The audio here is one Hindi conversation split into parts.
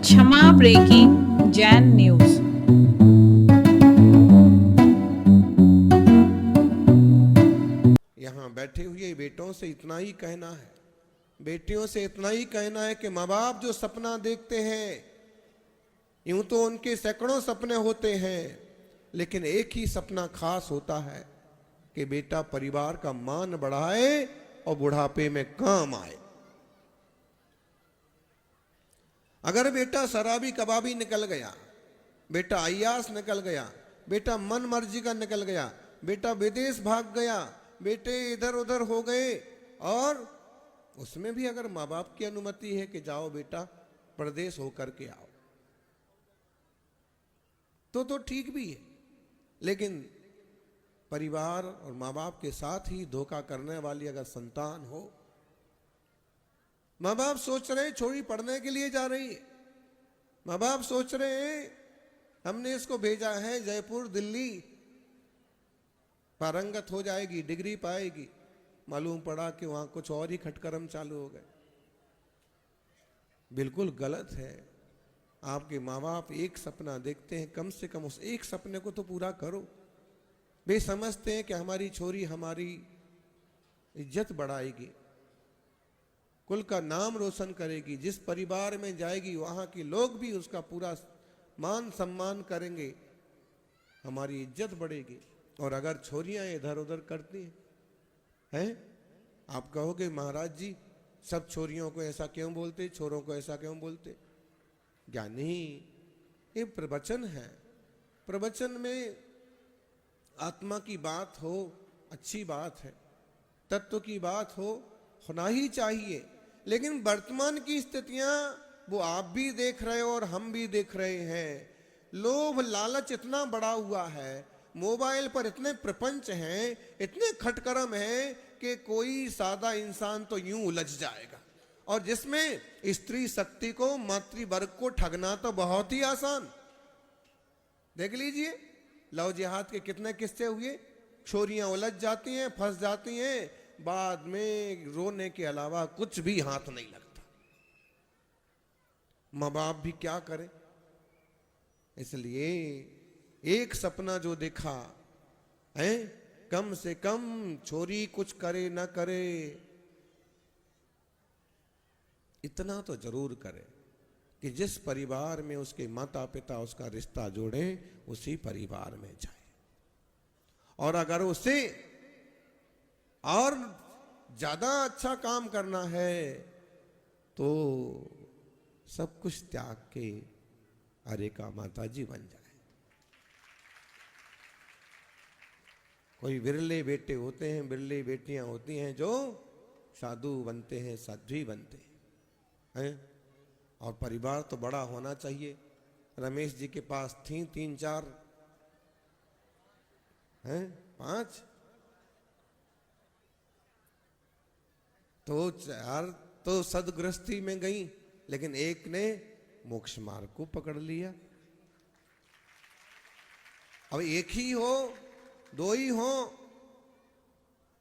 क्षमा ब्रेकिंग जैन न्यूज। यहाँ बैठे हुए बेटों से इतना ही कहना है, बेटियों से इतना ही कहना है कि माँ बाप जो सपना देखते हैं, यूं तो उनके सैकड़ों सपने होते हैं, लेकिन एक ही सपना खास होता है कि बेटा परिवार का मान बढ़ाए और बुढ़ापे में काम आए। अगर बेटा शराबी कबाबी निकल गया, बेटा अय्यास निकल गया, बेटा मन मर्जी का निकल गया, बेटा विदेश भाग गया, बेटे इधर उधर हो गए, और उसमें भी अगर माँ बाप की अनुमति है कि जाओ बेटा प्रदेश होकर के आओ, तो ठीक भी है। लेकिन परिवार और माँ बाप के साथ ही धोखा करने वाली अगर संतान हो, माँ बाप सोच रहे हैं छोरी पढ़ने के लिए जा रही है, माँ बाप सोच रहे हैं हमने इसको भेजा है जयपुर दिल्ली, पारंगत हो जाएगी, डिग्री पाएगी, मालूम पड़ा कि वहां कुछ और ही खटकर्म चालू हो गए। बिल्कुल गलत है। आपके माँ बाप एक सपना देखते हैं, कम से कम उस एक सपने को तो पूरा करो। वे समझते हैं कि हमारी छोरी हमारी इज्जत बढ़ाएगी, कुल का नाम रोशन करेगी, जिस परिवार में जाएगी वहां के लोग भी उसका पूरा मान सम्मान करेंगे, हमारी इज्जत बढ़ेगी। और अगर छोरियां इधर उधर करती हैं, आप कहोगे महाराज जी सब छोरियों को ऐसा क्यों बोलते, छोरों को ऐसा क्यों बोलते? ज्ञानी, ये प्रवचन है, प्रवचन में आत्मा की बात हो, अच्छी बात है, तत्व की बात हो, होना ही चाहिए। लेकिन वर्तमान की स्थितियां वो आप भी देख रहे हो और हम भी देख रहे हैं। लोभ लालच इतना बढ़ा हुआ है, मोबाइल पर इतने प्रपंच हैं, इतने खटकर्म हैं कि कोई सादा इंसान तो यूं उलझ जाएगा। और जिसमें स्त्री शक्ति को, मातृवर्ग को ठगना तो बहुत ही आसान। देख लीजिए लव जिहाद के कितने किस्से हुए, छोरियां उलझ जाती हैं, फंस जाती हैं, बाद में रोने के अलावा कुछ भी हाथ नहीं लगता। माँ बाप भी क्या करें? इसलिए एक सपना जो देखा है, कम से कम छोरी कुछ करे ना करे, इतना तो जरूर करे कि जिस परिवार में उसके माता पिता उसका रिश्ता जोड़े, उसी परिवार में जाए। और अगर उसे और ज्यादा अच्छा काम करना है तो सब कुछ त्याग के अरे का माता जी बन जाए। कोई विरले बेटे होते हैं, विरले बेटियां होती हैं जो साधु बनते हैं, साध्वी बनते हैं। और परिवार तो बड़ा होना चाहिए। रमेश जी के पास थी 3-4 हैं, 5 तो 4 तो सदगृहस्थी में गई, लेकिन एक ने मोक्ष मार्ग को पकड़ लिया। अब एक ही हो, 2 ही हो,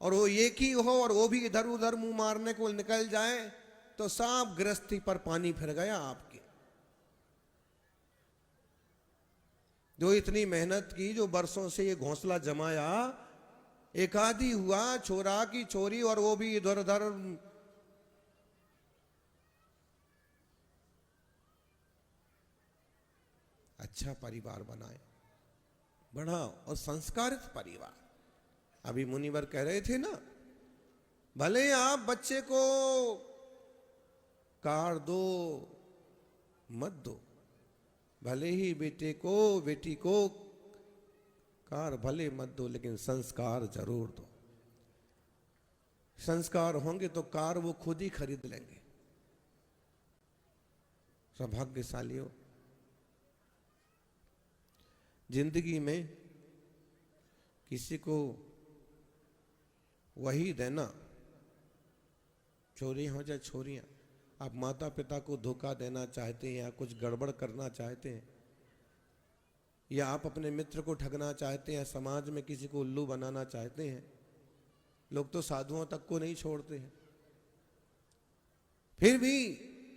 और वो एक ही हो और वो भी इधर उधर मुंह मारने को निकल जाए तो सब गृहस्थी पर पानी फिर गया आपके। जो इतनी मेहनत की, जो बरसों से ये घोंसला जमाया, एक आधी हुआ छोरा की छोरी और वो भी इधर उधर। अच्छा परिवार बनाए, बढ़ाओ, और संस्कारित परिवार। अभी मुनिवर कह रहे थे ना, भले आप बच्चे को कार दो मत दो, भले ही बेटे को बेटी को कार भले मत दो, लेकिन संस्कार जरूर दो। संस्कार होंगे तो कार वो खुद ही खरीद लेंगे। सौभाग्यशाली हो। जिंदगी में किसी को वही देना, चोरी हो जाए छोरियां, आप माता पिता को धोखा देना चाहते हैं या कुछ गड़बड़ करना चाहते हैं, या आप अपने मित्र को ठगना चाहते हैं, समाज में किसी को उल्लू बनाना चाहते हैं, लोग तो साधुओं तक को नहीं छोड़ते हैं। फिर भी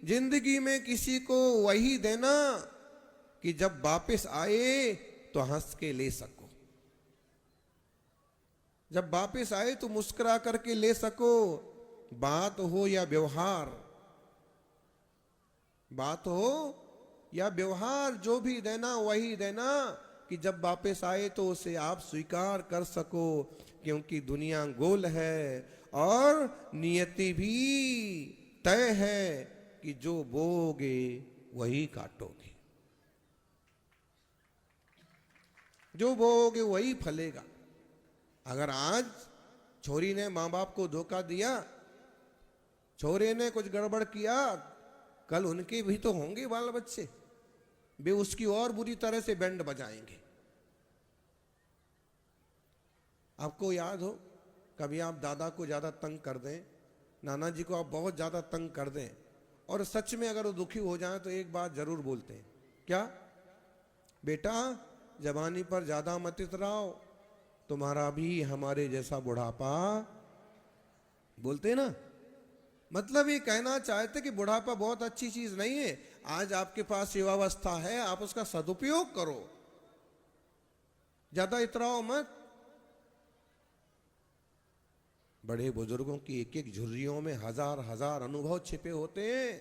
जिंदगी में किसी को वही देना कि जब वापस आए तो हंस के ले सको, जब वापस आए तो मुस्कुरा करके ले सको। बात हो या व्यवहार, बात हो या व्यवहार, जो भी देना वही देना कि जब वापस आए तो उसे आप स्वीकार कर सको। क्योंकि दुनिया गोल है और नियति भी तय है कि जो बोओगे वही काटोगे, जो बोओगे वही फलेगा। अगर आज छोरी ने माँ बाप को धोखा दिया, छोरे ने कुछ गड़बड़ किया, कल उनके भी तो होंगे बाल बच्चे, वे उसकी और बुरी तरह से बैंड बजाएंगे। आपको याद हो कभी आप दादा को ज्यादा तंग कर दें, नाना जी को आप बहुत ज्यादा तंग कर दें और सच में अगर वो दुखी हो जाए तो एक बात जरूर बोलते हैं, क्या बेटा जवानी पर ज्यादा मत इतराओ, तुम्हारा भी हमारे जैसा बुढ़ापा, बोलते ना। मतलब ये कहना चाहते कि बुढ़ापा बहुत अच्छी चीज नहीं है। आज आपके पास युवावस्था है, आप उसका सदुपयोग करो, ज्यादा इतराओ मत। बड़े बुजुर्गों की एक एक झुर्रियों में हजार हजार अनुभव छिपे होते हैं,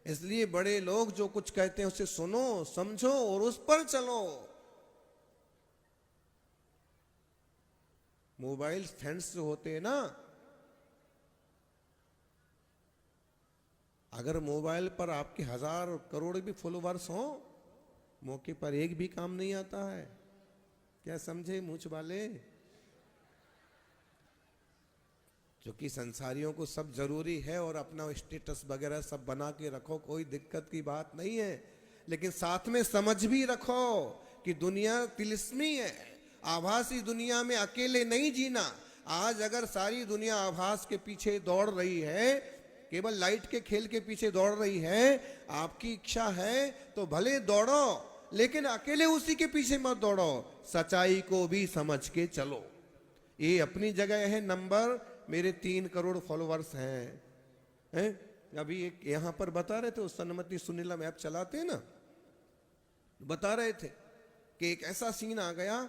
इसलिए बड़े लोग जो कुछ कहते हैं उसे सुनो, समझो और उस पर चलो। मोबाइल फ्रेंड्स जो होते हैं ना, अगर मोबाइल पर आपके हजार करोड़ भी फॉलोवर्स हो, मौके पर एक भी काम नहीं आता है। क्या समझे मूंछ वाले? क्योंकि संसारियों को सब जरूरी है और अपना स्टेटस वगैरह सब बना के रखो, कोई दिक्कत की बात नहीं है, लेकिन साथ में समझ भी रखो कि दुनिया तिलिस्मी है। आभासी दुनिया में अकेले नहीं जीना। आज अगर सारी दुनिया आभास के पीछे दौड़ रही है, केवल लाइट के खेल के पीछे दौड़ रही है, आपकी इच्छा है तो भले दौड़ो, लेकिन अकेले उसी के पीछे मत दौड़ो, सच्चाई को भी समझ के चलो। ये अपनी जगह है नंबर, मेरे 3 करोड़ फॉलोवर्स हैं। अभी एक यहां पर बता रहे थे, उस सन्मति सुनीलम ऐप चलाते हैं ना, बता रहे थे कि एक ऐसा सीन आ गया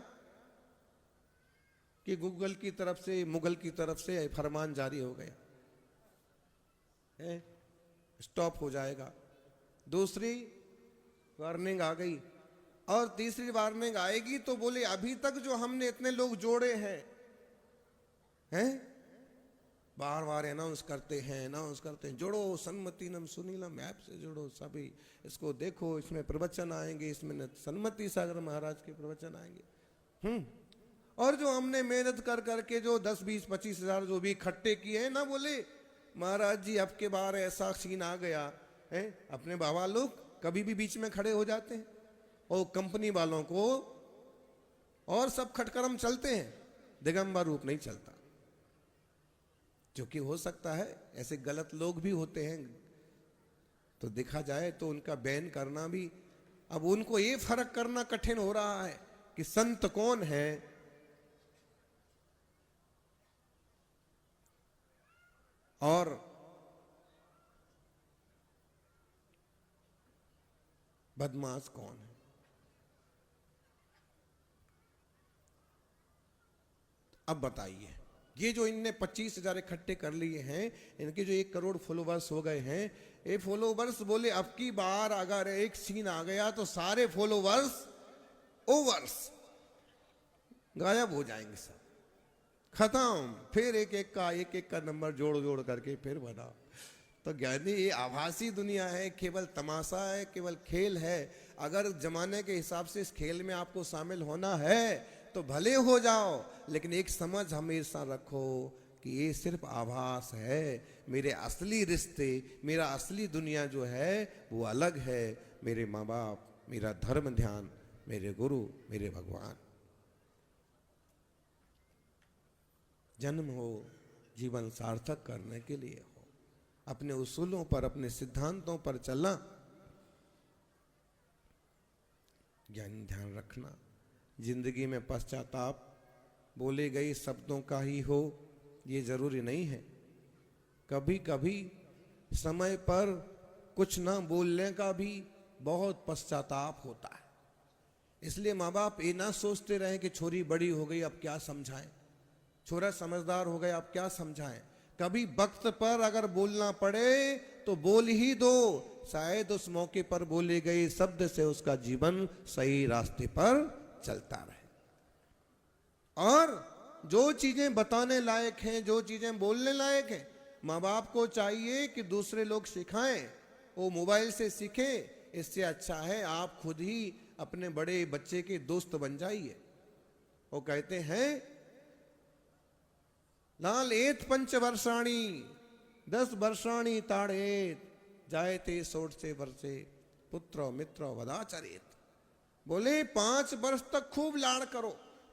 कि गूगल की तरफ से, मुगल की तरफ से फरमान जारी हो गया, स्टॉप हो जाएगा। दूसरी वार्निंग आ गई और तीसरी वार्निंग आएगी तो बोले अभी तक जो हमने इतने लोग जोड़े हैं, बार बार अनाउंस करते हैं, जोड़ो सन्मतिनम सुनीलम ऐप से जुड़ो सभी, इसको देखो, इसमें प्रवचन आएंगे, इसमें सन्मति सागर महाराज के प्रवचन आएंगे। और जो हमने मेहनत कर करके जो 10, 20, 25 हजार जो भी इकट्ठे किए हैं ना, बोले महाराज जी अब के बार ऐसा सीन आ गया है। अपने बाबा लोग कभी भी बीच में खड़े हो जाते हैं और कंपनी वालों को और सब खटकरम चलते हैं, दिगंबर रूप नहीं चलता। क्योंकि हो सकता है ऐसे गलत लोग भी होते हैं, तो देखा जाए तो उनका बैन करना भी, अब उनको ये फर्क करना कठिन हो रहा है कि संत कौन है और बदमाश कौन है। अब बताइए, ये जो इनने 25,000 इकट्ठे कर लिए हैं, इनके जो 1 करोड़ फॉलोवर्स हो गए हैं, ये फॉलोवर्स बोले अब की बार अगर एक सीन आ गया तो सारे फॉलोवर्स ओवर्स गायब हो जाएंगे, सब खत्म। फिर एक एक का नंबर जोड़ जोड़ करके फिर बनाओ। तो ज्ञानी ये आभासी दुनिया है, केवल तमाशा है, केवल खेल है। अगर जमाने के हिसाब से इस खेल में आपको शामिल होना है तो भले हो जाओ, लेकिन एक समझ हमेशा रखो कि ये सिर्फ आभास है। मेरे असली रिश्ते, मेरा असली दुनिया जो है वो अलग है। मेरे माँ बाप, मेरा धर्म ध्यान, मेरे गुरु, मेरे भगवान। जन्म हो जीवन सार्थक करने के लिए हो, अपने उसूलों पर, अपने सिद्धांतों पर चलना, ज्ञान ध्यान रखना। जिंदगी में पश्चाताप बोले गए शब्दों का ही हो ये जरूरी नहीं है। कभी कभी समय पर कुछ ना बोलने का भी बहुत पश्चाताप होता है। इसलिए माँ बाप ये ना सोचते रहे कि छोरी बड़ी हो गई अब क्या समझाएं, छोरा समझदार हो गया अब क्या समझाएं। कभी वक्त पर अगर बोलना पड़े तो बोल ही दो, शायद उस मौके पर बोले गए शब्द से उसका जीवन सही रास्ते पर चलता रहे। और जो चीजें बताने लायक हैं, जो चीजें बोलने लायक हैं, माँ बाप को चाहिए कि दूसरे लोग सिखाएं, वो मोबाइल से सीखें। इससे अच्छा है आप खुद ही अपने बड़े बच्चे के दोस्त बन जाइए। वो कहते हैं लाल एत 5 वर्षाणी 10 वर्षाणी ताड़ेत जायते 16 वर्षे पुत्र मित्र वदाचरेत। बोले 5 वर्ष तक खूब लाड़ करो,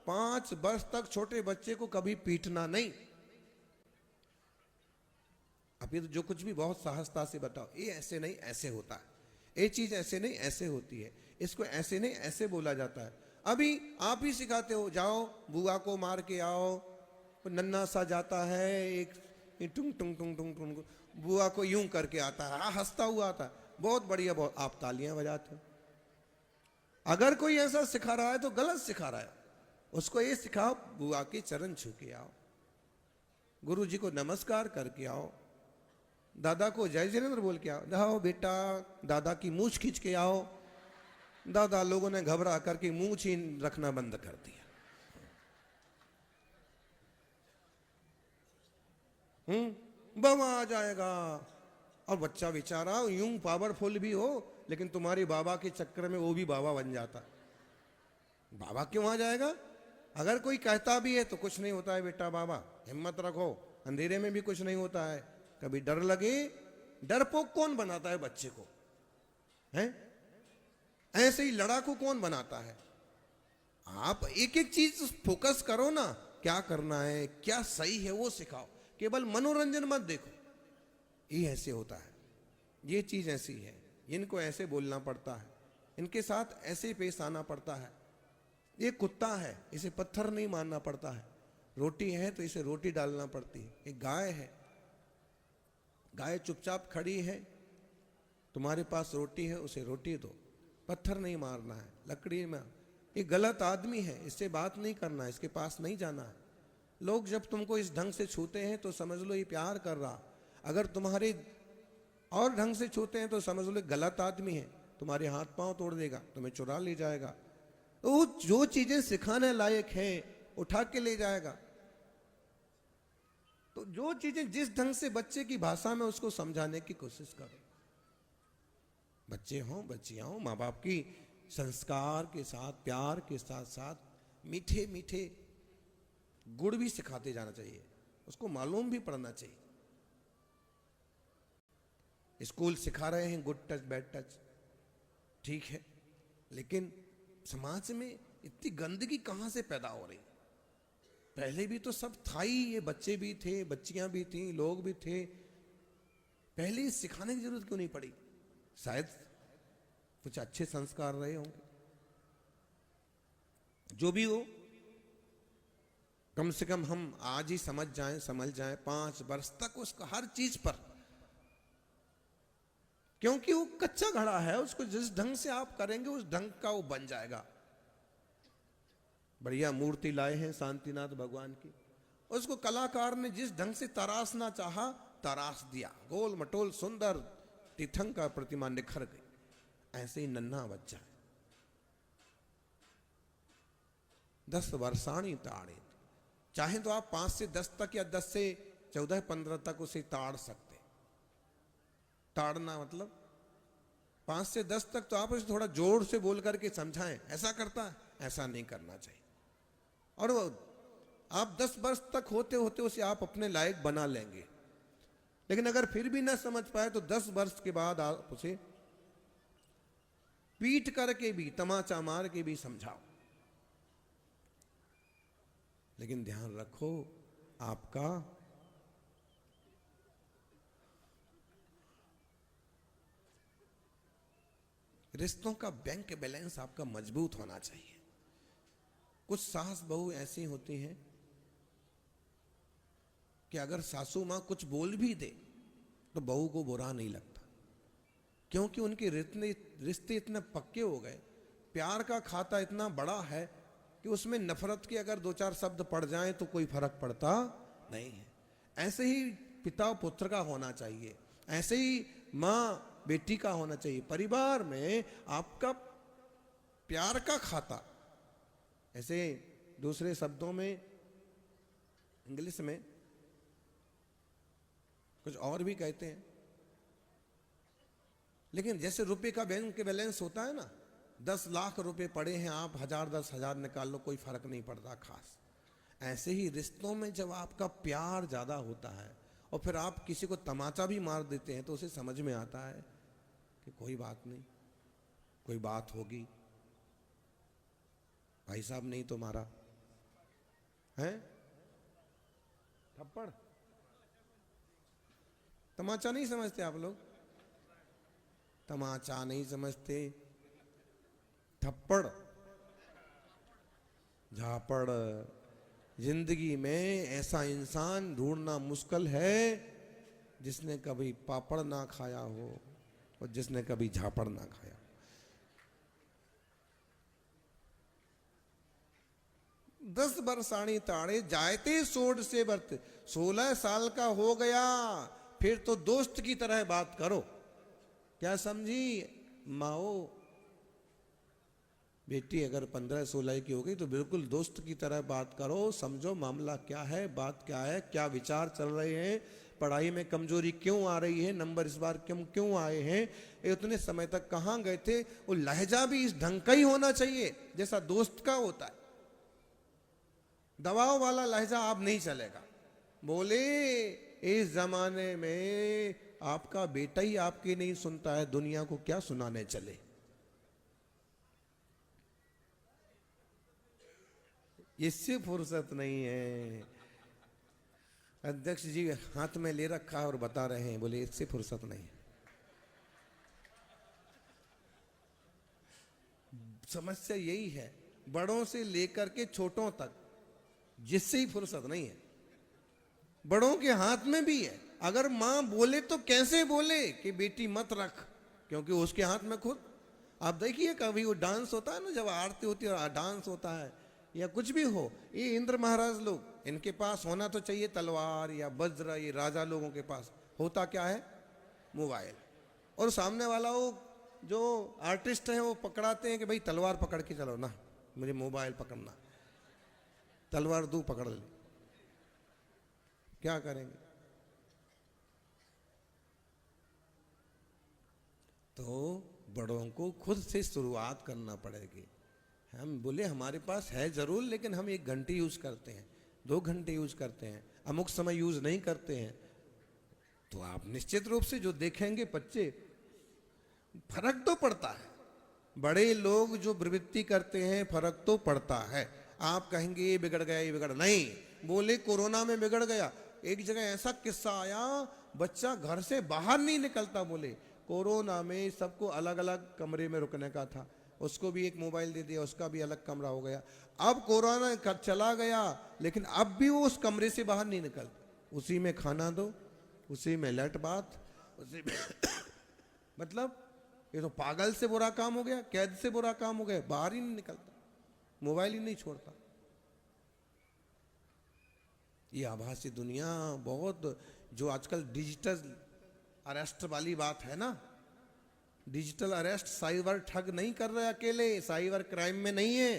5 वर्ष तक छोटे बच्चे को कभी पीटना नहीं। अभी तो जो कुछ भी बहुत साहसता से बताओ, ये ऐसे नहीं ऐसे होता है, ये चीज ऐसे नहीं ऐसे होती है, इसको ऐसे नहीं ऐसे बोला जाता है। अभी आप ही सिखाते हो, जाओ बुआ को मार के आओ, नन्ना सा जाता है एक टुंग टुंग टुंग टुंग टुंग, बुआ को यूं करके आता है, हंसता हुआ आता है, बहुत बढ़िया, बहुत, आप तालियां बजाते हो। अगर कोई ऐसा सिखा रहा है तो गलत सिखा रहा है, उसको ये सिखाओ बुआ के चरण छू के आओ, गुरु जी को नमस्कार करके आओ, दादा को जय जिनेंद्र बोल के आओ। जाओ बेटा दादा की मूछ खींच के आओ। दादा लोगों ने घबरा करके मूछ ही रखना बंद कर दिया। बाबा आ जाएगा, और बच्चा बेचारा यूं पावरफुल भी हो लेकिन तुम्हारे बाबा के चक्कर में वो भी बाबा बन जाता। बाबा क्यों आ जाएगा? अगर कोई कहता भी है तो कुछ नहीं होता है बेटा, बाबा हिम्मत रखो, अंधेरे में भी कुछ नहीं होता है। कभी डर लगे, डरपोक कौन बनाता है बच्चे को? हैं? ऐसे ही लड़ाकू कौन बनाता है? आप एक एक चीज फोकस करो ना, क्या करना है, क्या सही है वो सिखाओ, केवल मनोरंजन मत देखो। ये ऐसे होता है, ये चीज ऐसी है, इनको ऐसे बोलना पड़ता है, इनके साथ ऐसे पेश आना पड़ता है। ये कुत्ता है, इसे पत्थर नहीं मारना पड़ता है, रोटी है तो इसे रोटी डालना पड़ती है। एक गाय है, गाय चुपचाप खड़ी है, तुम्हारे पास रोटी है उसे रोटी दो, पत्थर नहीं मारना है, लकड़ी में। ये गलत आदमी है, इससे बात नहीं करना है, इसके पास नहीं जाना है। लोग जब तुमको इस ढंग से छूते हैं तो समझ लो ये प्यार कर रहा, अगर तुम्हारे और ढंग से छूते हैं तो समझ लो गलत आदमी है, तुम्हारे हाथ पांव तोड़ देगा, तुम्हें चुरा ले जाएगा। तो जो चीजें सिखाने लायक हैं उठा के ले जाएगा। तो जो चीजें जिस ढंग से बच्चे की भाषा में उसको समझाने की कोशिश करो। बच्चे हों बच्चियां हों, माँ बाप की संस्कार के साथ, प्यार के साथ साथ मीठे मीठे गुड़ भी सिखाते जाना चाहिए, उसको मालूम भी पड़ना चाहिए। स्कूल सिखा रहे हैं गुड टच बैड टच, ठीक है, लेकिन समाज में इतनी गंदगी कहां से पैदा हो रही? पहले भी तो सब था ही, ये बच्चे भी थे, बच्चियां भी थी, लोग भी थे, पहले सिखाने की जरूरत क्यों नहीं पड़ी? शायद कुछ अच्छे संस्कार रहे होंगे। जो भी हो, कम से कम हम आज ही समझ जाएं 5 वर्ष तक उसका हर चीज पर, क्योंकि वो कच्चा घड़ा है, उसको जिस ढंग से आप करेंगे उस ढंग का वो बन जाएगा। बढ़िया मूर्ति लाए हैं शांतिनाथ भगवान की, उसको कलाकार ने जिस ढंग से तराशना चाहा तराश दिया, गोल मटोल सुंदर तीर्थंकर प्रतिमा निखर गई। ऐसे ही नन्हा बच्चा 10 वर्षाणी ताड़े, चाहे तो आप 5 से 10 तक या 10 से 14-15 तक उसे ताड़ सकते। ताड़ना मतलब 5 से 10 तक तो आप उसे थोड़ा जोर से बोल करके समझाएं, ऐसा करता है, ऐसा नहीं करना चाहिए। और आप 10 वर्ष तक होते होते उसे आप अपने लायक बना लेंगे। लेकिन अगर फिर भी ना समझ पाए तो 10 वर्ष के बाद आप उसे पीट करके भी, तमाचा मार के भी समझाओ। लेकिन ध्यान रखो, आपका रिश्तों का बैंक बैलेंस आपका मजबूत होना चाहिए। कुछ सास बहू ऐसी होती हैं कि अगर सासू मां कुछ बोल भी दे तो बहू को बुरा नहीं लगता, क्योंकि उनके रिश्ते इतने पक्के हो गए, प्यार का खाता इतना बड़ा है कि उसमें नफरत के अगर दो चार शब्द पड़ जाएं तो कोई फर्क पड़ता नहीं है। ऐसे ही पिता पुत्र का होना चाहिए, ऐसे ही माँ बेटी का होना चाहिए। परिवार में आपका प्यार का खाता, ऐसे दूसरे शब्दों में इंग्लिश में कुछ और भी कहते हैं, लेकिन जैसे रुपए का बैंक के बैलेंस होता है ना, 10 लाख रुपए पड़े हैं, आप 1000 10,000 निकाल लो, कोई फर्क नहीं पड़ता खास। ऐसे ही रिश्तों में जब आपका प्यार ज्यादा होता है और फिर आप किसी को तमाचा भी मार देते हैं तो उसे समझ में आता है कि कोई बात नहीं, कोई बात होगी, भाई साहब नहीं तो मारा है, थप्पड़ तमाचा नहीं समझते आप लोग, तमाचा नहीं समझते, थप्पड़ झापड़। जिंदगी में ऐसा इंसान ढूंढना मुश्किल है जिसने कभी पापड़ ना खाया हो और जिसने कभी झापड़ ना खाया। 10 बरसाणी ताड़े जायते सोड से बरत, 16 साल का हो गया फिर तो दोस्त की तरह बात करो। क्या समझी माओ, बेटी अगर 15-16 की हो गई तो बिल्कुल दोस्त की तरह बात करो, समझो मामला क्या है, बात क्या है, क्या विचार चल रहे हैं, पढ़ाई में कमजोरी क्यों आ रही है, नंबर इस बार क्यों आए हैं, इतने समय तक कहाँ गए थे। वो लहजा भी इस ढंग का ही होना चाहिए जैसा दोस्त का होता है। दबाव वाला लहजा आप नहीं चलेगा। बोले इस जमाने में आपका बेटा ही आपकी नहीं सुनता है, दुनिया को क्या सुनाने चले। इससे फुर्सत नहीं है। अध्यक्ष जी हाथ में ले रखा है और बता रहे हैं, बोले इससे फुर्सत नहीं है। समस्या यही है, बड़ों से लेकर के छोटों तक, जिससे ही फुर्सत नहीं है। बड़ों के हाथ में भी है, अगर मां बोले तो कैसे बोले कि बेटी मत रख, क्योंकि उसके हाथ में खुद। आप देखिए कभी वो डांस होता है ना, जब आरती होती है और डांस होता है या कुछ भी हो, ये इंद्र महाराज लोग, इनके पास होना तो चाहिए तलवार या वज्र, ये राजा लोगों के पास होता क्या है, मोबाइल। और सामने वाला वो जो आर्टिस्ट है वो पकड़ाते हैं कि भाई तलवार पकड़ के चलो ना, मुझे मोबाइल पकड़ना, तलवार दू पकड़ ले, क्या करेंगे। तो बड़ों को खुद से शुरुआत करना पड़ेगी। हम बोले हमारे पास है जरूर, लेकिन हम 1 घंटे यूज करते हैं, 2 घंटे यूज करते हैं, अमुक समय यूज नहीं करते हैं, तो आप निश्चित रूप से जो देखेंगे बच्चे, फर्क तो पड़ता है। बड़े लोग जो प्रवृत्ति करते हैं फर्क तो पड़ता है। आप कहेंगे ये बिगड़ गया, ये बिगड़ नहीं, बोले कोरोना में बिगड़ गया। एक जगह ऐसा किस्सा आया, बच्चा घर से बाहर नहीं निकलता, बोले कोरोना में सबको अलग अलग कमरे में रुकने का था, उसको भी एक मोबाइल दे दिया, उसका भी अलग कमरा हो गया। अब कोरोना चला गया, लेकिन अब भी वो उस कमरे से बाहर नहीं निकलता, उसी में खाना दो, उसी में लेट बात, उसी में मतलब ये तो पागल से बुरा काम हो गया, कैद से बुरा काम हो गया, बाहर ही नहीं निकलता, मोबाइल ही नहीं छोड़ता। ये आभासी दुनिया बहुत, जो आजकल डिजिटल अरेस्ट वाली बात है ना, डिजिटल अरेस्ट, साइबर ठग नहीं कर रहे अकेले, साइबर क्राइम में नहीं है,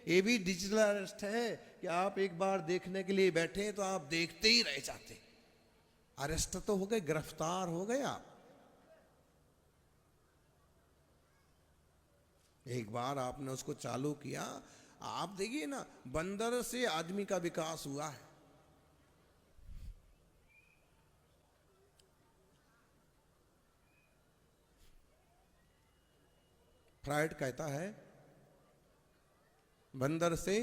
ये भी डिजिटल अरेस्ट है कि आप एक बार देखने के लिए बैठे तो आप देखते ही रह जाते। अरेस्ट तो हो गए, गिरफ्तार हो गए आप। एक बार आपने उसको चालू किया, आप देखिए ना, बंदर से आदमी का विकास हुआ है। फ्राइड कहता है बंदर से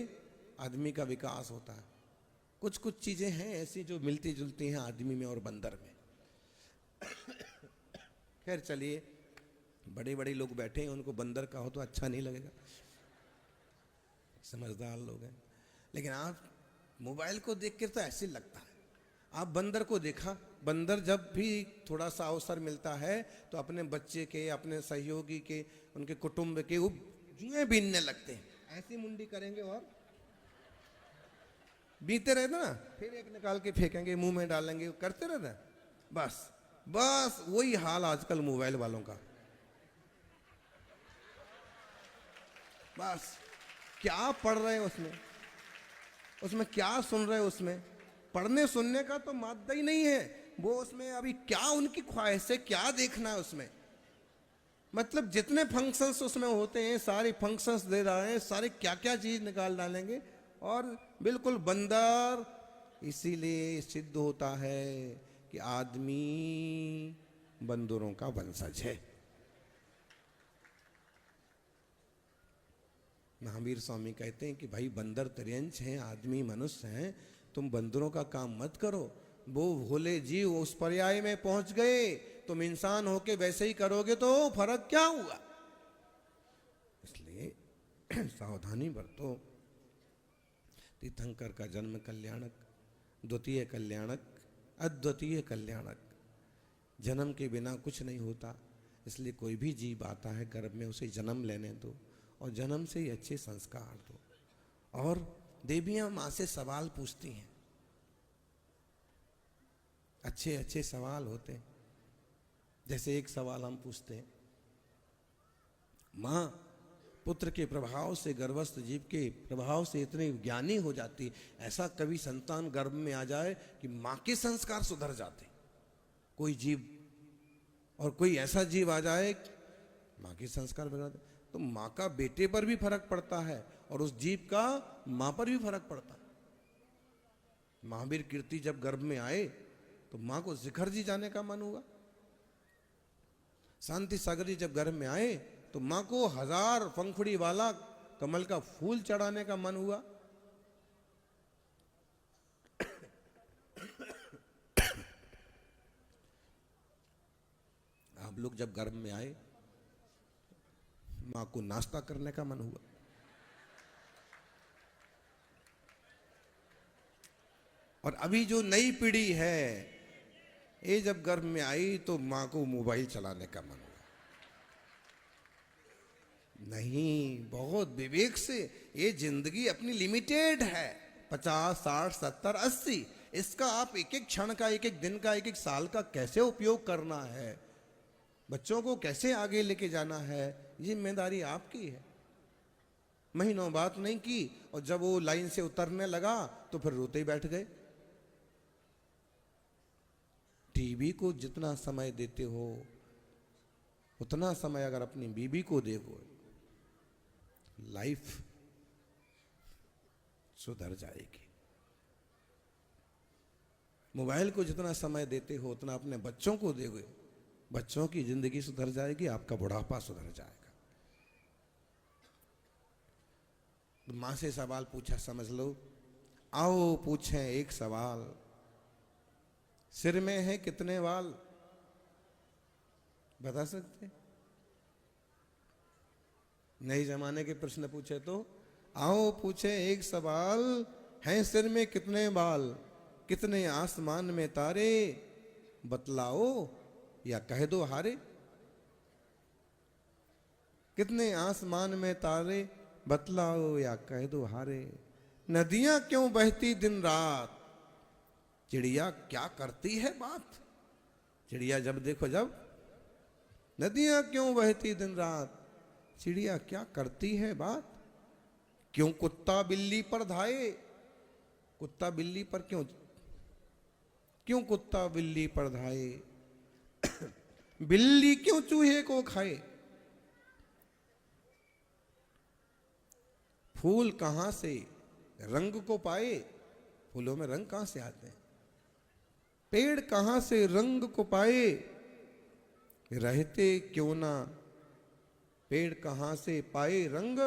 आदमी का विकास होता है। कुछ कुछ चीजें हैं ऐसी जो मिलती जुलती हैं आदमी में और बंदर में। खैर चलिए, बड़े बड़े लोग बैठे हैं, उनको बंदर का हो तो अच्छा नहीं लगेगा, समझदार लोग हैं। लेकिन आप मोबाइल को देख कर तो ऐसे लगता है। आप बंदर को देखा, बंदर जब भी थोड़ा सा अवसर मिलता है तो अपने बच्चे के, अपने सहयोगी के, उनके कुटुंब के वो जुएं बीनने लगते हैं। ऐसी मुंडी करेंगे और बीते रहते ना, फिर एक निकाल के फेंकेंगे, मुंह में डालेंगे, करते रहते। बस बस वही हाल आजकल मोबाइल वालों का। बस क्या पढ़ रहे हैं उसमें, उसमें क्या सुन रहे हैं, उसमें पढ़ने सुनने का तो मादा ही नहीं है वो। उसमें अभी क्या उनकी ख्वाहिश है, क्या देखना है उसमें। मतलब जितने फंक्शंस उसमें होते हैं सारे फंक्शंस दे रहे हैं, सारे क्या क्या चीज निकाल डालेंगे और बिल्कुल बंदर। इसीलिए सिद्ध होता है कि आदमी बंदरों का वंशज है। महावीर स्वामी कहते हैं कि भाई बंदर त्रियंश हैं, आदमी मनुष्य हैं, तुम बंदरों का काम मत करो। वो भोले जीव उस पर्याय में पहुंच गए, तुम इंसान होके वैसे ही करोगे तो फर्क क्या हुआ। इसलिए सावधानी बरतो। तीर्थंकर का जन्म कल्याणक, द्वितीय कल्याणक, अद्वितीय कल्याणक। जन्म के बिना कुछ नहीं होता, इसलिए कोई भी जीव आता है गर्भ में उसे जन्म लेने दो और जन्म से ही अच्छे संस्कार दो। और देवियां माँ से सवाल पूछती हैं, अच्छे अच्छे सवाल होते हैं। जैसे एक सवाल हम पूछते हैं, माँ पुत्र के प्रभाव से, गर्भस्थ जीव के प्रभाव से इतनी ज्ञानी हो जाती, ऐसा कभी संतान गर्भ में आ जाए कि माँ के संस्कार सुधर जाते। कोई जीव और कोई ऐसा जीव आ जाए माँ के संस्कार बिगड़ते, तो माँ का बेटे पर भी फर्क पड़ता है और उस जीव का माँ पर भी फर्क पड़ता है। महावीर कीर्ति जब गर्भ में आए तो माँ को शिखर जी जाने का मन हुआ। शांति सागर जी जब गर्भ में आए तो माँ को 1000 पंखुड़ी वाला कमल का फूल चढ़ाने का मन हुआ। आप लोग जब गर्भ में आए माँ को नाश्ता करने का मन हुआ। और अभी जो नई पीढ़ी है ये जब गर्भ में आई तो माँ को मोबाइल चलाने का मन हुआ। नहीं, बहुत विवेक से, ये जिंदगी अपनी लिमिटेड है, 50, 60, 70, 80। इसका आप एक एक क्षण का, एक एक दिन का, एक एक साल का कैसे उपयोग करना है, बच्चों को कैसे आगे लेके जाना है, जिम्मेदारी आपकी है। महीनों बात नहीं की और जब वो लाइन से उतरने लगा तो फिर रोते ही बैठ गए। टीवी को जितना समय देते हो उतना समय अगर अपनी बीबी को देखो, लाइफ सुधर जाएगी। मोबाइल को जितना समय देते हो उतना अपने बच्चों को दोगे, बच्चों की जिंदगी सुधर जाएगी, आपका बुढ़ापा सुधर जाएगा। तो मां से सवाल पूछा, समझ लो। आओ पूछें एक सवाल, सिर में है कितने बाल, बता सकते? नए जमाने के प्रश्न पूछे तो आओ पूछे एक सवाल, हैं सिर में कितने बाल, कितने आसमान में तारे, बतलाओ या कह दो हारे। कितने आसमान में तारे, बतलाओ या कह दो हारे। नदियां क्यों बहती दिन रात, चिड़िया क्या करती है बात। चिड़िया जब देखो जब, नदियां क्यों बहती दिन रात, चिड़िया क्या करती है बात। क्यों कुत्ता बिल्ली पर धाए, कुत्ता बिल्ली पर क्यों, क्यों कुत्ता बिल्ली पर धाए। बिल्ली क्यों चूहे को खाए। फूल कहां से रंग को पाए, फूलों में रंग कहां से आते हैं। पेड़ कहां से रंग को पाए, रहते क्यों ना पेड़ कहां से पाए रंग,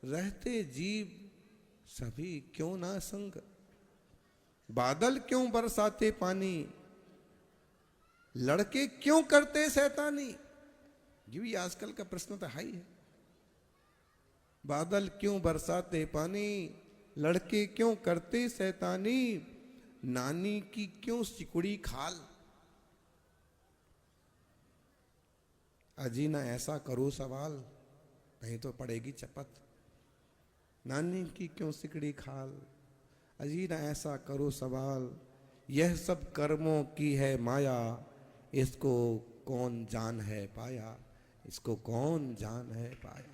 रहते जीव सभी क्यों ना संग। बादल क्यों बरसाते पानी, लड़के क्यों करते शैतानी। ये भी आजकल का प्रश्न तो हाई है। बादल क्यों बरसाते पानी, लड़के क्यों करते शैतानी। नानी की क्यों सिकुड़ी खाल। अजी ना ऐसा करो सवाल, नहीं तो पड़ेगी चपत। नानी की क्यों सिकड़ी खाल, अजी ना ऐसा करो सवाल। यह सब कर्मों की है माया, इसको कौन जान है पाया, इसको कौन जान है पाया।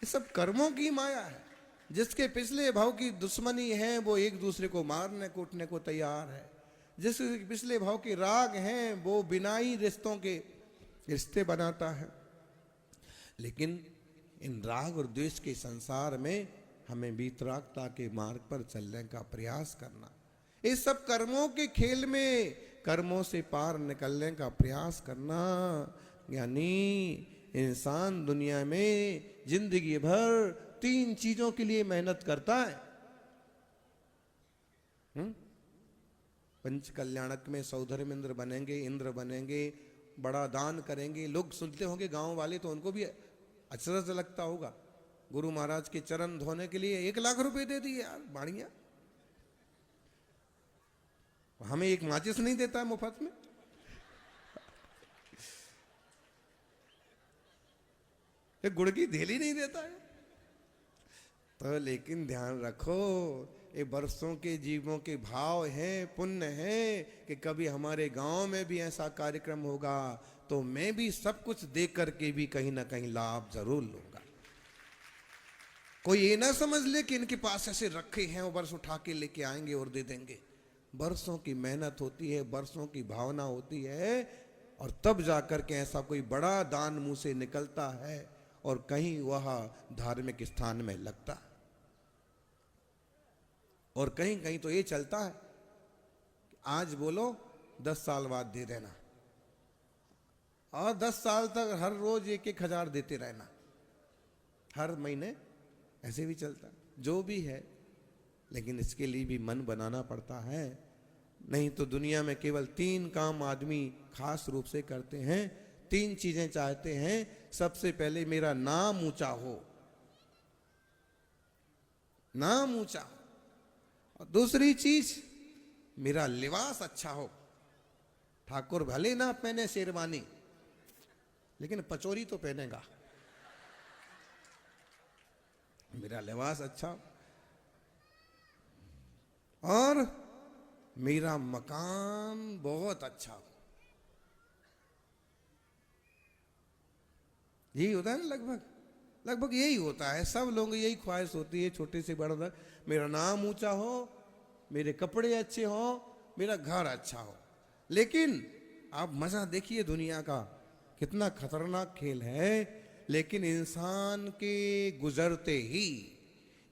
ये सब कर्मों की माया है। जिसके पिछले भाव की दुश्मनी है वो एक दूसरे को मारने कूटने को तैयार है। जिसके पिछले भाव के राग हैं वो बिना ही रिश्तों के रिश्ते बनाता है। लेकिन इन राग और द्वेष के संसार में हमें वीतरागता के मार्ग पर चलने का प्रयास करना, इस सब कर्मों के खेल में कर्मों से पार निकलने का प्रयास करना। यानी इंसान दुनिया में जिंदगी भर 3 चीजों के लिए मेहनत करता है। पंच कल्याणक में सौधर्मेंद्र बनेंगे, इंद्र बनेंगे, बड़ा दान करेंगे। लोग सुनते होंगे गांव वाले तो उनको भी अचरज लगता होगा। गुरु महाराज के चरण धोने के लिए 1 लाख रुपए दे दिए यार, बाड़िया। हमें एक माचिस नहीं देता है मुफ्त में। एक गुड़ की धेली नहीं देता है। तो लेकिन ध्यान रखो, ये बरसों के जीवों के भाव हैं, पुण्य है कि कभी हमारे गांव में भी ऐसा कार्यक्रम होगा तो मैं भी सब कुछ दे करके भी कहीं ना कहीं लाभ जरूर लूंगा। कोई ये ना समझ ले कि इनके पास ऐसे रखे हैं वो बरस उठा के लेके आएंगे और दे देंगे। बरसों की मेहनत होती है, बरसों की भावना होती है, और तब जाकर के ऐसा कोई बड़ा दान मुंह से निकलता है और कहीं वह धार्मिक स्थान में लगता है। और कहीं कहीं तो ये चलता है कि आज बोलो 10 साल बाद दे देना, और 10 साल तक हर रोज 1-1 हजार देते रहना, हर महीने ऐसे भी चलता। जो भी है, लेकिन इसके लिए भी मन बनाना पड़ता है। नहीं तो दुनिया में केवल 3 काम आदमी खास रूप से करते हैं, 3 चीजें चाहते हैं। सबसे पहले मेरा नाम ऊंचा हो, नाम ऊंचा हो, और दूसरी चीज मेरा लिबास अच्छा हो। ठाकुर भले ना पहने शेरवानी, लेकिन पचोरी तो पहनेगा। मेरा लिबास अच्छा हो, और मेरा मकान बहुत अच्छा हो। यही होता है ना, लगभग यही होता है। सब लोग यही ख्वाहिश होती है, छोटे से बड़ा तक, मेरा नाम ऊंचा हो, मेरे कपड़े अच्छे हो, मेरा घर अच्छा हो। लेकिन आप मजा देखिए, दुनिया का कितना खतरनाक खेल है। लेकिन इंसान के गुजरते ही,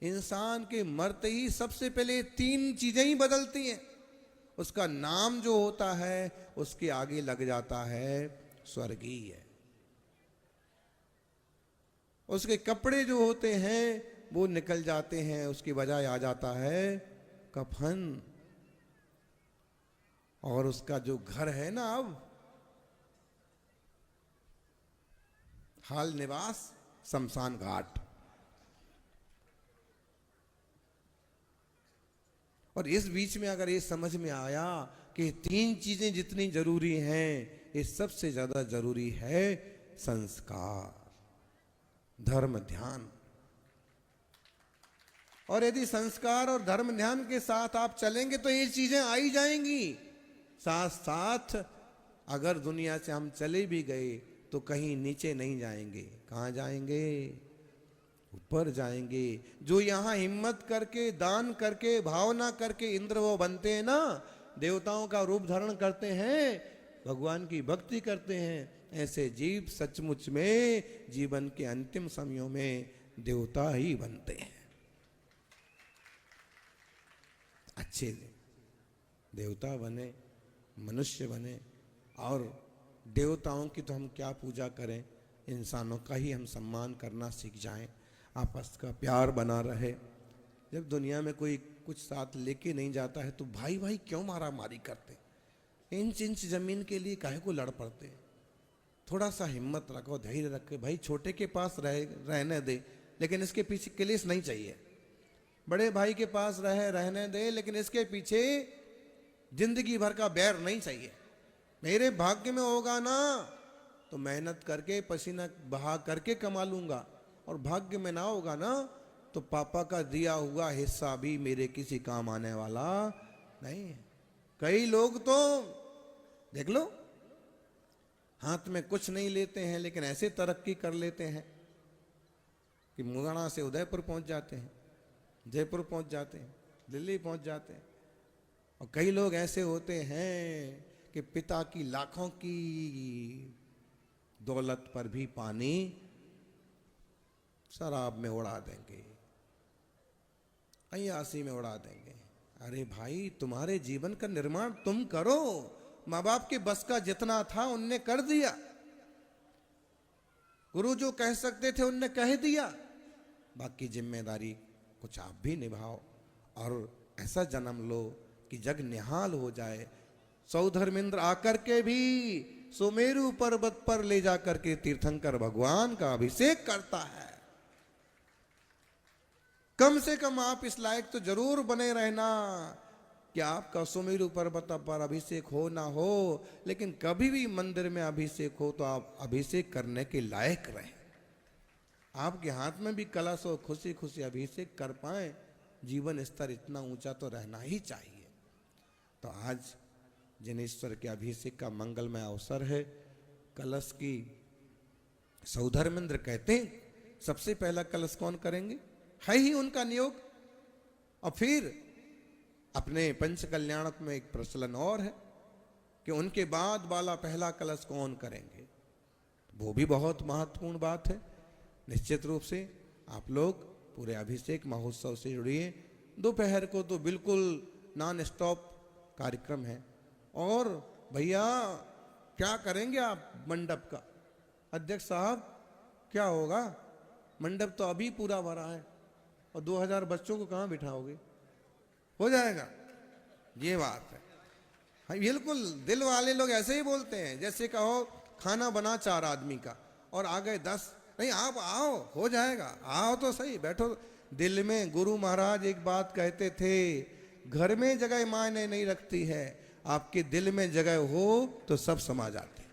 इंसान के मरते ही सबसे पहले 3 चीजें ही बदलती हैं। उसका नाम जो होता है उसके आगे लग जाता है स्वर्गीय। उसके कपड़े जो होते हैं वो निकल जाते हैं, उसकी बजाय आ जाता है कफन। और उसका जो घर है ना, अब हाल निवास शमशान घाट। और इस बीच में अगर ये समझ में आया कि 3 चीजें जितनी जरूरी हैं, ये सबसे ज्यादा जरूरी है संस्कार, धर्म, ध्यान। और यदि संस्कार और धर्म ध्यान के साथ आप चलेंगे तो ये चीजें आ ही जाएंगी। साथ साथ अगर दुनिया से हम चले भी गए तो कहीं नीचे नहीं जाएंगे। कहाँ जाएंगे? ऊपर जाएंगे। जो यहाँ हिम्मत करके, दान करके, भावना करके इंद्र वो बनते हैं ना, देवताओं का रूप धारण करते हैं, भगवान की भक्ति करते हैं, ऐसे जीव सचमुच में जीवन के अंतिम समयों में देवता ही बनते हैं। अच्छे देवता बने, मनुष्य बने। और देवताओं की तो हम क्या पूजा करें, इंसानों का ही हम सम्मान करना सीख जाएं, आपस का प्यार बना रहे। जब दुनिया में कोई कुछ साथ लेके नहीं जाता है तो भाई भाई क्यों मारा मारी करते, इंच इंच जमीन के लिए काहे को लड़ पड़ते। थोड़ा सा हिम्मत रखो, धैर्य रखे। भाई छोटे के पास रहने दे, लेकिन इसके पीछे क्लेश नहीं चाहिए। बड़े भाई के पास रहने दे, लेकिन इसके पीछे जिंदगी भर का बैर नहीं चाहिए। मेरे भाग्य में होगा ना तो मेहनत करके पसीना बहा करके कमा लूंगा, और भाग्य में ना होगा ना तो पापा का दिया हुआ हिस्सा भी मेरे किसी काम आने वाला नहीं है। कई लोग तो देख लो हाथ में कुछ नहीं लेते हैं लेकिन ऐसे तरक्की कर लेते हैं कि मुराना से उदयपुर पहुंच जाते हैं, जयपुर पहुंच जाते हैं, दिल्ली पहुंच जाते हैं। और कई लोग ऐसे होते हैं कि पिता की लाखों की दौलत पर भी पानी शराब में उड़ा देंगे, अय्यासी में उड़ा देंगे। अरे भाई, तुम्हारे जीवन का निर्माण तुम करो। माँ बाप के बस का जितना था उनने कर दिया, गुरु जो कह सकते थे उनने कह दिया, बाकी जिम्मेदारी कुछ आप भी निभाओ और ऐसा जन्म लो कि जग निहाल हो जाए। सौधर्मेंद्र आकर के भी सुमेरु पर्वत पर ले जाकर के तीर्थंकर भगवान का अभिषेक करता है। कम से कम आप इस लायक तो जरूर बने रहना कि आपका सुमेरु पर्वत पर अभिषेक हो ना हो, लेकिन कभी भी मंदिर में अभिषेक हो तो आप अभिषेक करने के लायक रहें। आपके हाथ में भी कलश हो, खुशी खुशी अभिषेक कर पाए। जीवन स्तर इतना ऊंचा तो रहना ही चाहिए। तो आज जिनेश्वर के अभिषेक का मंगलमय अवसर है। कलश की सौधर्मेंद्र कहते हैं सबसे पहला कलश कौन करेंगे, है ही उनका नियोग। और फिर अपने पंच कल्याणक में एक प्रचलन और है कि उनके बाद वाला पहला कलश कौन करेंगे, वो भी बहुत महत्वपूर्ण बात है। निश्चित रूप से आप लोग पूरे अभिषेक महोत्सव से जुड़िए। दोपहर को तो बिल्कुल नॉन स्टॉप कार्यक्रम है। और भैया क्या करेंगे आप मंडप का? अध्यक्ष साहब क्या होगा? मंडप तो अभी पूरा भरा है और 2000 बच्चों को कहाँ बिठाओगे? हो जाएगा, ये बात है। हाँ, बिल्कुल दिल वाले लोग ऐसे ही बोलते हैं, जैसे कहो खाना बना 4 आदमी का और आ गए 10। नहीं, आप आओ, हो जाएगा, आओ तो सही, बैठो। दिल में गुरु महाराज एक बात कहते थे, घर में जगह मायने नहीं रखती है, आपके दिल में जगह हो तो सब समा जाते हैं।